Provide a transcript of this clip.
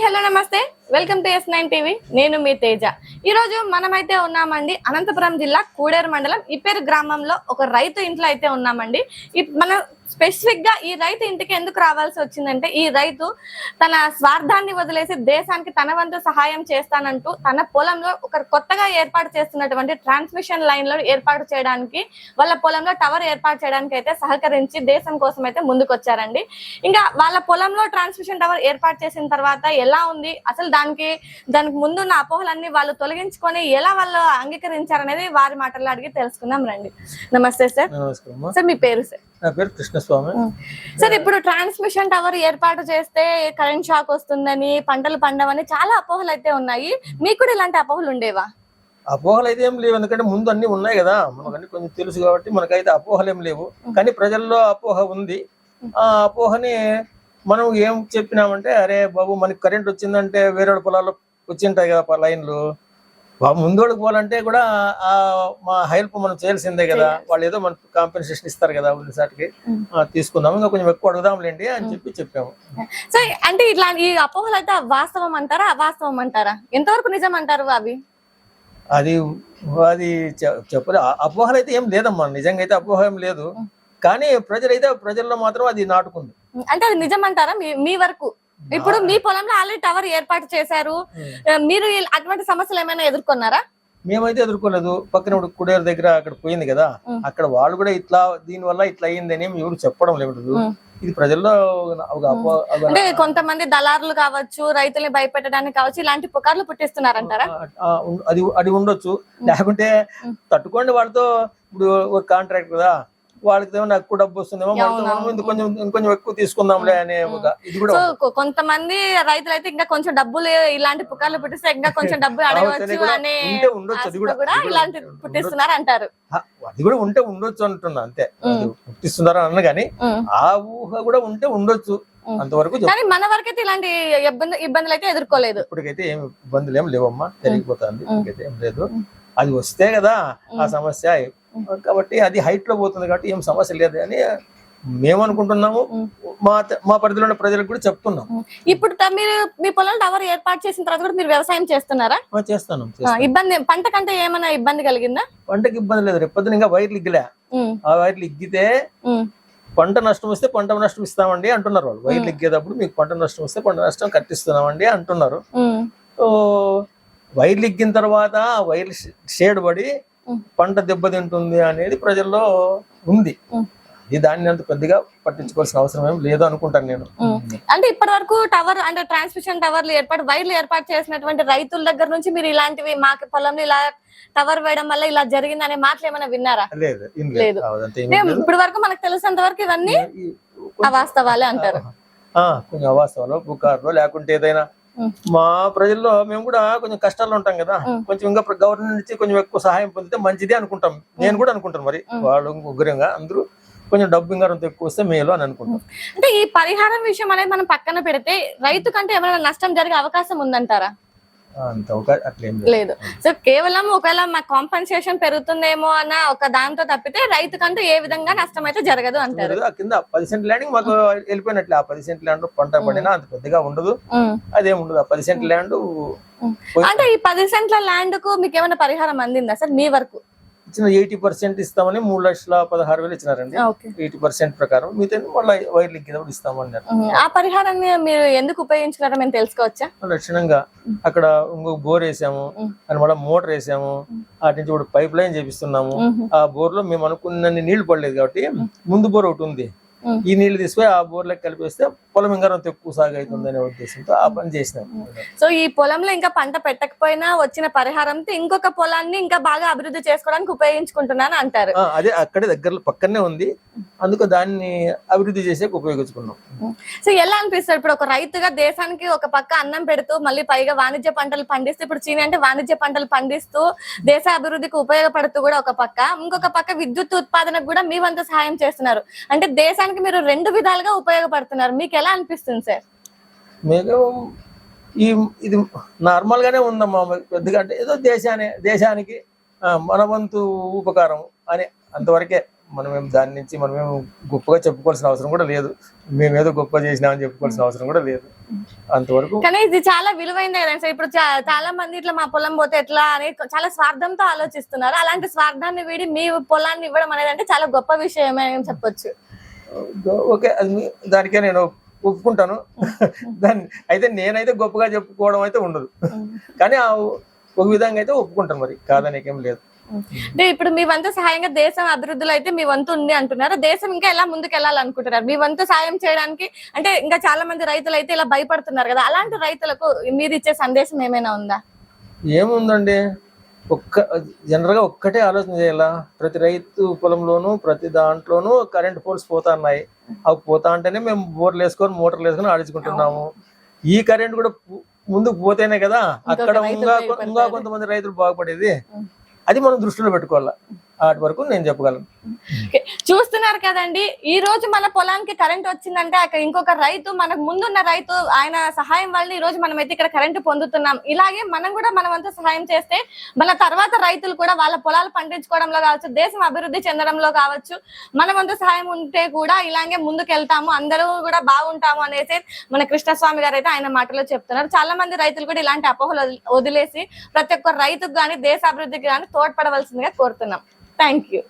Hello నమస్తే welcome to S9 TV నేను మీ తేజ ఈ రోజు మనమైతే ఉన్నామండి అనంతపురం జిల్లా కూడేరు మండలం ఇప్పేరు గ్రామంలో ఒక రైతు ఇంట్లో అయితే ఉన్నామండి మన స్పెసిఫిక్ గా ఈ రైతు ఇంటికి ఎందుకు రావాల్సి వచ్చిందంటే ఈ రైతు తన స్వార్థాన్ని వదిలేసి దేశానికి తన వంతు సహాయం చేస్తానంటూ తన పొలంలో ఒక కొత్తగా ఏర్పాటు చేస్తున్నటువంటి ట్రాన్స్మిషన్ లైన్ లో ఏర్పాటు చేయడానికి వాళ్ళ పొలంలో టవర్ ఏర్పాటు చేయడానికి అయితే సహకరించి దేశం కోసం అయితే ముందుకొచ్చారండి ఇంకా వాళ్ళ పొలంలో ట్రాన్స్మిషన్ టవర్ ఏర్పాటు చేసిన తర్వాత ఎలా ఉంది అసలు దానికి ముందున్న అపోహలన్నీ వాళ్ళు తొలగించుకొని ఎలా వాళ్ళు అంగీకరించారనేది వారి మాటల్లో అడిగి తెలుసుకుందాం రండి. నమస్తే సార్. సార్ మీ పేరు? సార్ నా పేరు కృష్ణస్వామి. సార్ ఇప్పుడు ట్రాన్స్మిషన్ టవర్ ఏర్పాటు చేస్తే కరెంట్ షాక్ వస్తుందని పంటలు పండవని చాలా అపోహలు అయితే ఉన్నాయి. మీకు కూడా ఇలాంటి అపోహలు ఉండేవా? అపోహలు అయితే ఏం లేవు, ఎందుకంటే ముందు అన్ని ఉన్నాయి కదా, మనకన్నీ కొంచెం తెలుసు కాబట్టి మనకైతే అపోహలు ఏం లేవు. కానీ ప్రజల్లో అపోహ ఉంది. ఆ అపోహని మనం ఏం చెప్పినామంటే, అరే బాబు మనకి కరెంట్ వచ్చిందంటే వేరే పొలాల్లో వచ్చింటాయి కదా లైన్లు, ముందోడికి పోవాలంటే కూడా మా హెల్ప్ మనం చేయాల్సిందే కదా, వాళ్ళు ఏదో మనకు కాంపెన్సేషన్ ఇస్తారు కదా, ఉన్నసాటికి తీసుకుందాం, ఇంకా కొంచెం ఎక్కువ అడుగుదాంలేండి అని చెప్పాము. సో అంటే ఇట్లా ఈ అపోహలు అయితే వాస్తవం అంటారా అవాస్తవం అంటారా? ఎంతవరకు నిజం అంటారు అవి? అది అది చెప్పలే. అపోహలు అయితే ఏం లేదమ్మా, నిజంగా అయితే అపోహ ఏం లేదు. కానీ ప్రజల్లో మాత్రం అది నాటుకుంది. అంటే అది నిజం అంటారా మీ వరకు? ఇప్పుడు మీ పొలంలో ఆల్రెడీ టవర్ ఏర్పాటు చేశారు, మీరు అటువంటి సమస్యలు ఏమైనా ఎదుర్కొన్నారా? మేమైతే ఎదుర్కోలేదు. పక్కన కుడేరు దగ్గర అక్కడ పోయింది కదా, అక్కడ వాళ్ళు కూడా ఇట్లా దీని వల్ల ఇట్లా అయ్యిందని ఎవరు చెప్పడం లేదు. ఇది ప్రజల్లో అంటే కొంతమంది దళారులు కావచ్చు, రైతుల్ని భయపెట్టడానికి కావచ్చు, ఇలాంటి పుకార్లు పుట్టిస్తున్నారంటారా? అది ఉండొచ్చు. లేకుంటే తట్టుకోండి, వాళ్ళతో ఇప్పుడు ఒక కాంట్రాక్ట్ కదా, వాళ్ళకి నాకు ఎక్కువ డబ్బు వస్తుందేమో, ఇంకొంచెం ఎక్కువ తీసుకుందాంలే అనే ఇది కూడా. కొంతమంది రైతులు అయితే ఇంకా కొంచెం డబ్బులు ఇలాంటి పుకార్లు పుట్టిస్తే ఇంకా కొంచెం డబ్బులు అడగవచ్చు అనే కూడా ఇలాంటి పుట్టిస్తున్నారు అంటారు. అది కూడా ఉంటే ఉండొచ్చు అంటున్నా, అంతే. పుట్టిస్తున్నారు అన్న కానీ ఆ ఊహ కూడా ఉంటే ఉండొచ్చు అంతవరకు. కానీ మన వరకు అయితే ఇలాంటి ఇబ్బందులు అయితే ఎదుర్కోలేదు. ఇప్పటికైతే ఏమి ఇబ్బందులు ఏం లేవమ్మా, జరిగిపోతుంది. ఇప్పటికైతే ఏం లేదు. అది వస్తే కదా ఆ సమస్య, కాబట్టి అది హైట్ లో పోతుంది కాబట్టి ఏం సమస్య లేదు అని మేము అనుకుంటున్నాము. మా పరిధిలో ఉన్న ప్రజలకు కూడా చెప్తున్నాం. ఇప్పుడు మీరు మీ పొలం టవర్ ఏర్పాటు చేసిన తర్వాత కూడా మీరు వ్యవసాయం చేస్తున్నారా? చేస్తాను. ఇబ్బంది పంటకంటే ఏమైనా ఇబ్బంది కలిగిందా? పంటకి ఇబ్బంది లేదు. రేపొద్దున ఇంకా వైర్లు ఇగ్గలే, ఆ వైర్లు ఇగ్గితే పంట నష్టం వస్తే పంట నష్టం ఇస్తామండి అంటున్నారు వాళ్ళు. వైర్లు ఇగ్గేటప్పుడు మీకు పంట నష్టం వస్తే పంట నష్టం కట్టిస్తున్నామండి అంటున్నారు. వైర్లు ఇగ్గిన తర్వాత వైర్లు షేడ్ పడి పంట దెబ్బతింటుంది అనేది ప్రజల్లో ఉంది. ఇది దాన్ని అంత పెద్దగా పట్టించుకోవాల్సిన అవసరం ఏం లేదు అనుకుంటాను నేను. అంటే ఇప్పటి వరకు టవర్ అంటే ట్రాన్స్మిషన్ టవర్లు వైర్లు ఏర్పాటు చేసినటువంటి రైతుల దగ్గర నుంచి మీరు ఇలాంటివి మాకు పొలంలో ఇలా టవర్ వేయడం వల్ల ఇలా జరిగింది అనే మాటలు ఏమైనా విన్నారా? లేదు. ఇప్పటి వరకు మనకు తెలిసినంత వరకు ఇవన్నీ అవాస్తవాలే అంటారు. కొంచెం అవాస్తవాలు, పుకార్లు, లేకుంటే ఏదైనా మా ప్రజల్లో మేము కూడా కొంచెం కష్టాల్లో ఉంటాం కదా, కొంచెం ఇంకా గవర్నమెంట్ నుంచి కొంచెం ఎక్కువ సహాయం పొందితే మంచిది అనుకుంటాం. నేను కూడా అనుకుంటాను. మరి వాళ్ళు ఉగ్రంగా అందరూ కొంచెం డబ్బు ఇంకా ఎక్కువ వస్తే మేలు అని అనుకుంటాం. అంటే ఈ పరిహారం విషయం అనేది మనం పక్కన పెడితే రైతు కంటే ఏమైనా నష్టం జరిగే అవకాశం ఉందంటారా? అట్లేం లేదు. సో కేవలం ఒకవేళ మా కాంపెన్సేషన్ పెరుగుతుందేమో అన్న ఒక దాంతో తప్పితే రైతు కంటే ఏ విధంగా నష్టం అయితే జరగదు అంటారు. కింద 10 సెంట్ ల్యాండ్ మాకు వెళ్ళిపోయినట్లే. ఆ 10 సెంట్ ల్యాండ్ పంట పడినా అంత పెద్దగా ఉండదు, అదేం ఉండదు. ఆ 10 సెంట్ ల్యాండ్ అంటే ఈ 10 సెంట్ల ల్యాండ్ కు మీకు ఏమైనా పరిహారం అందిందా సార్ మీ వరకు? ఇచ్చిన 80% ఇస్తామని 3,16,000 ఇచ్చినారండి. 80% ప్రకారం మిగతా మళ్ళీ వైర్లు ఎక్కినప్పుడు ఇస్తామన్నారు. ఆ పరిహారాన్ని మీరు ఎందుకు ఉపయోగించుకున్నారో మేము తెలుసుకోవచ్చా? లక్షణంగా అక్కడ ఇంకొక బోర్ వేసాము, అని మళ్ళీ మోటార్ వేసాము, అటు నుంచి కూడా పైప్ లైన్ చేపిస్తున్నాము. ఆ బోర్ లో మేము అనుకున్న నీళ్లు పడలేదు కాబట్టి ముందు బోర్ ఒకటి ఉంది, ఈ నీళ్లు తీసుకుని ఆ బోర్లకు కలిపేస్తే పొలం ఇంకా ఎక్కువ సాగు అవుతుంది అనే ఉద్దేశంతో ఆ పని చేసినాం. సో ఈ పొలంలో ఇంకా పంట పెట్టకపోయినా వచ్చిన పరిహారంతో ఇంకొక పొలాన్ని ఇంకా బాగా అభివృద్ధి చేసుకోవడానికి ఉపయోగించుకుంటున్నాను అంటారు. అదే అక్కడే దగ్గరలో పక్కనే ఉంది, అందుకు దాన్ని అభివృద్ధి చేసే ఉపయోగించుకున్నాం. సో ఎలా అనిపిస్తుంది ఇప్పుడు ఒక రైతుగా దేశానికి ఒక పక్క అన్నం పెడుతూ మళ్ళీ పైగా వాణిజ్య పంటలు పండిస్తూ, ఇప్పుడు చీని అంటే వాణిజ్య పంటలు పండిస్తూ దేశ అభివృద్ధికి ఉపయోగపడుతూ కూడా ఒక పక్క, ఇంకొక పక్క విద్యుత్ ఉత్పాదనకు కూడా మీ వంతు సహాయం చేస్తున్నారు. అంటే దేశానికి మీరు రెండు విధాలుగా ఉపయోగపడుతున్నారు. మీకు ఎలా అనిపిస్తుంది సార్? మీకు ఇది నార్మల్ గానే ఉందమ్మా, పెద్దగా అంటే ఏదో దేశానికి మన వంతు ఉపకారం అని అంతవరకే మనమేం దాని నుంచి మనమేం గొప్పగా చెప్పుకోవాల్సిన అవసరం కూడా లేదు. మేమేదో గొప్ప చేసినామని చెప్పుకోవాల్సిన అవసరం కూడా లేదు. అంతవరకు కానీ ఇది చాలా విలువైందే కదా సార్. ఇప్పుడు చాలా మంది ఇట్లా మా పొలం పోతే ఎట్లా అని చాలా స్వార్థంతో ఆలోచిస్తున్నారు. అలాంటి స్వార్థాన్ని వీడి మీ పొలాన్ని ఇవ్వడం అనేది అంటే చాలా గొప్ప విషయమే అని చెప్పొచ్చు. ఓకే, దానికే నేను ఒప్పుకుంటాను. దాన్ని అయితే నేనైతే గొప్పగా చెప్పుకోవడం అయితే ఉండదు, కానీ ఒక విధంగా అయితే ఒప్పుకుంటాను, మరి కాదనేకేం లేదు. అంటే ఇప్పుడు మీ వంతు సహాయంగా దేశం అభివృద్ధిలో అయితే మీ వంతు ఉంది అంటున్నారు. దేశం ఇంకా ఎలా ముందుకు వెళ్ళాలనుకుంటున్నారు? మీ వంతు సాయం చేయడానికి అంటే ఇంకా చాలా మంది రైతులు అయితే ఇలా భయపడుతున్నారు కదా, అలాంటి రైతులకు మీరు ఇచ్చే సందేశం ఏమైనా ఉందా? ఏముందండి, జనరల్ గా ఒక్కటే ఆలోచన చేయాలా, ప్రతి రైతు పొలంలోనూ ప్రతి దాంట్లోనూ కరెంట్ పోల్స్ పోతా ఉన్నాయి. అవి పోతా అంటేనే మేము బోర్లు వేసుకొని మోటార్లు వేసుకొని ఆడించుకుంటున్నాము. ఈ కరెంట్ కూడా ముందుకు పోతేనే కదా అక్కడ ఇంకా కొంతమంది రైతులు బాగుపడేది. అది మనం దృష్టిలో పెట్టుకోవాలా. వాటి వరకు నేను చెప్పగలను. చూస్తున్నారు కదండి, ఈ రోజు మన పొలానికి కరెంట్ వచ్చిందంటే అక్కడ ఇంకొక రైతు, మనకు ముందున్న రైతు, ఆయన సహాయం వల్ల ఈ రోజు మనం అయితే ఇక్కడ కరెంట్ పొందుతున్నాం. ఇలాగే మనం కూడా మన వంతు సహాయం చేస్తే మన తర్వాత రైతులు కూడా వాళ్ళ పొలాలు పండించుకోవడంలో కావచ్చు, దేశం అభివృద్ధి చెందడంలో కావచ్చు, మన వంతు సహాయం ఉంటే కూడా ఇలాగే ముందుకు వెళ్తాము, అందరూ కూడా బాగుంటాము అనేసి మన కృష్ణస్వామి గారు అయితే ఆయన మాటలో చెప్తున్నారు. చాలా మంది రైతులు కూడా ఇలాంటి అపోహలు వదిలేసి ప్రతి ఒక్క రైతుకు కానీ దేశ అభివృద్ధికి కానీ తోడ్పడవలసిందిగా కోరుతున్నాం. Thank you.